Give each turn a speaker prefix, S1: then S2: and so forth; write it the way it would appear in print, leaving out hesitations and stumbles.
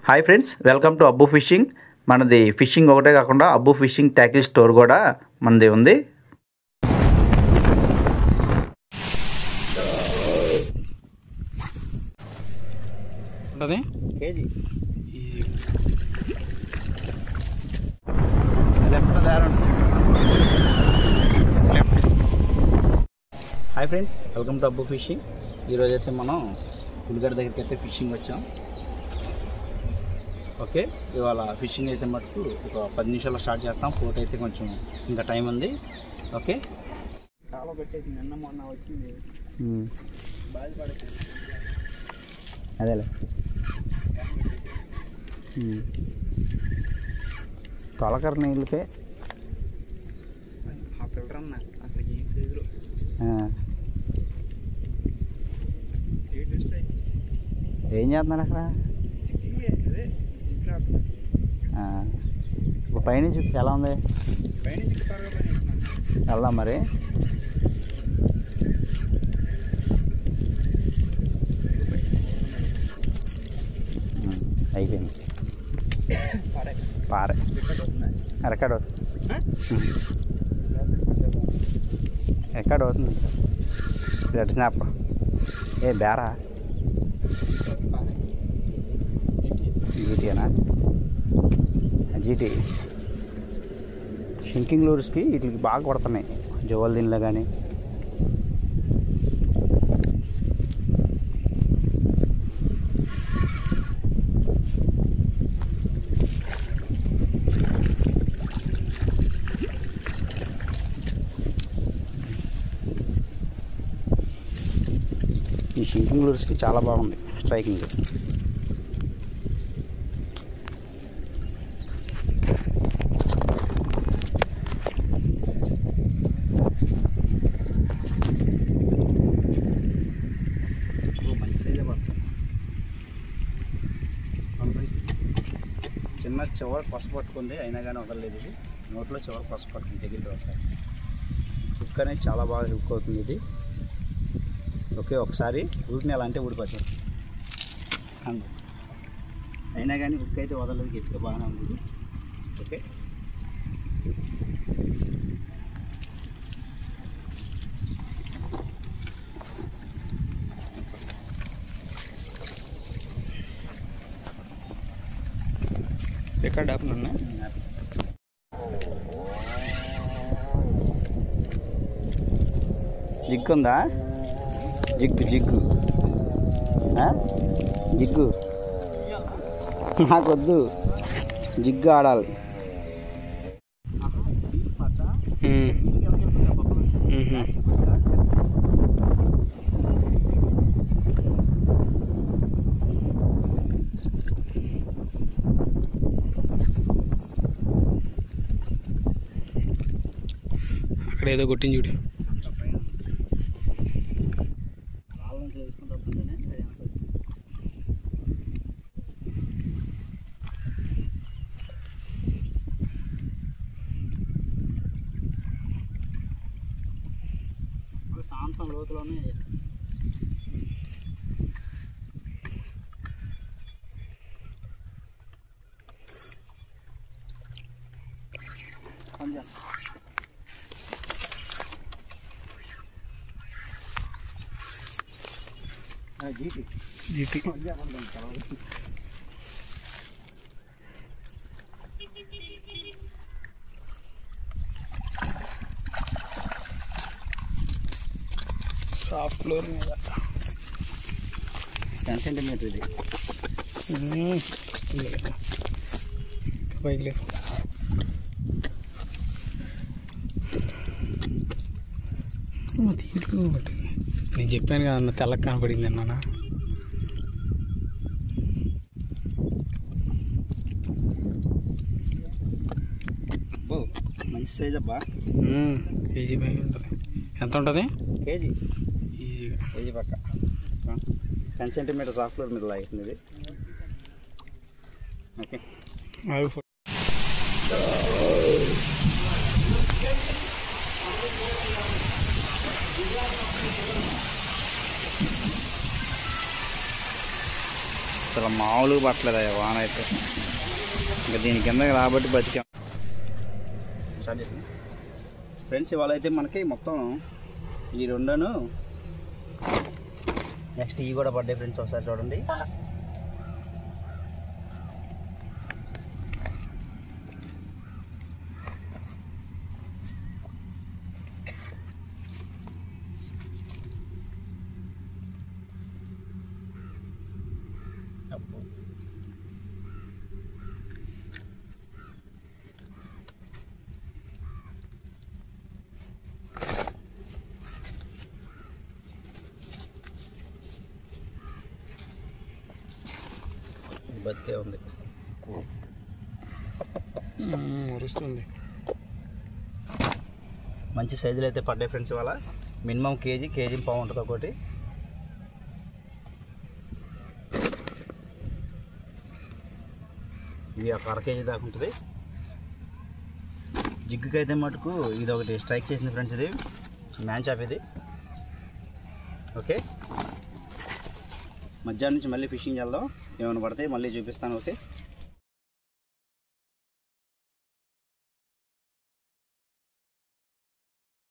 S1: Hi friends, welcome to Abbu fishing. మనది fishing ఒకటే కాకుండా అబ్బు ఫిషింగ్ ట్యాకిల్ స్టోర్ కూడా మనది ఉంది. KG hi friends, welcome to Abbu fishing. ఈరోజు అయితే మనం పులిగడ్డ దగ్గరికి అయితే ఫిషింగ్ వచ్చాం. ఓకే, ఇవాళ ఫిషింగ్ అయితే మటుకు ఒక 10 నిమిషాల్లో స్టార్ట్ చేస్తాం. పోట్ అయితే కొంచెం ఇంకా టైం ఉంది. ఓకే, చాలా పెట్టేసి నిన్న మొన్న వచ్చింది అదేలే తొలకర నీళ్ళకే ఫిల్టర్ అన్న అక్కడికి ఏం సైజులో ఏం చేస్తున్నారు అక్కడ? పైనుంచి ఎలా ఉంది? వెళ్దాం మరి. అయిపోయింది. పారే రికార్డ్ అవుతుంది. రికార్డ్ అవుతుంది. రెడ్ స్నాప్ ఏ బేరా జీటీనా? జీటీ షింకింగ్ లూర్స్కి వీటికి బాగా కొడుతున్నాయి. జోవల్ దీనిలో కానీ ఈ షింకింగ్ లూర్స్కి చాలా బాగుంది స్ట్రైకింగ్. చిన్న చివరి పసు పట్టుకుంది, అయినా కానీ వదలలేదు. ఇది నోట్లో చివరి పసు పట్టుకుంది తెగిలి ఒకసారి. హుక్ అనేది చాలా బాగా హుక్ అవుతుంది ఇది. ఓకే, ఒకసారి ఊరిని ఎలా అంటే ఊడిపోతుంది. అయినా కానీ హుక్ అయితే వదలలేదు, గట్టిగా బాగానే ఉంది. ఓకే, రికార్డ్ ఆపున్నా. జిగ్గు ఉందా? జిగ్గు జిగ్గు జిగ్గు నాకొద్దు, జిగ్గు ఆడాలి. అక్కడ ఏదో కొట్టింది చూడు. సాంతం లోతులోనే జీటీ జీటీ సాఫ్ట్ ఫ్లోర్ మీద 10 సెంటీమీటర్ ఇది. పైకి లేదు. నేను చెప్పాను కదా అన్న, తెల్లకి కనపడింది అన్న. మంచి సైజ్ అబ్బా. కేజీ పైన ఉంటుంది. ఎంత ఉంటుంది? కేజీ ఈజీగా కేజీ పక్క 10 సెంటీమీటర్ సాఫ్ట్ ఫ్లోర్ మీద లాగుతుంది ఇది. ఓకే, అసలు మామూలుగా పట్టలేదు అయ్యా వాన అయితే. ఇంకా దీని కింద రాబట్టి బతికాం. స్టార్ట్ చేసింది ఫ్రెండ్స్. ఇవాళ అయితే మనకి మొత్తం ఈ రెండును, నెక్స్ట్ ఇవి కూడా పడ్డాయి ఫ్రెండ్స్. ఒకసారి చూడండి. బతికే ఉంది,
S2: వస్తుంది.
S1: మంచి సైజులు అయితే పడ్డాయి ఫ్రెండ్స్. ఇవాళ మినిమం కేజీ పావు ఉంటుంది ఒకటి. ఇది ఒక 1/2 కేజీ దాకా ఉంటుంది. జిగ్గుకి అయితే మటుకు ఇది ఒకటి స్ట్రైక్ చేసింది ఫ్రెండ్స్. ఇది మ్యాన్ చాప్ ఇది. ఓకే, మధ్యాహ్నం నుంచి మళ్ళీ ఫిషింగ్ వెళ్దాం. ఏమైనా పడితే మళ్ళీ చూపిస్తాను. ఓకే.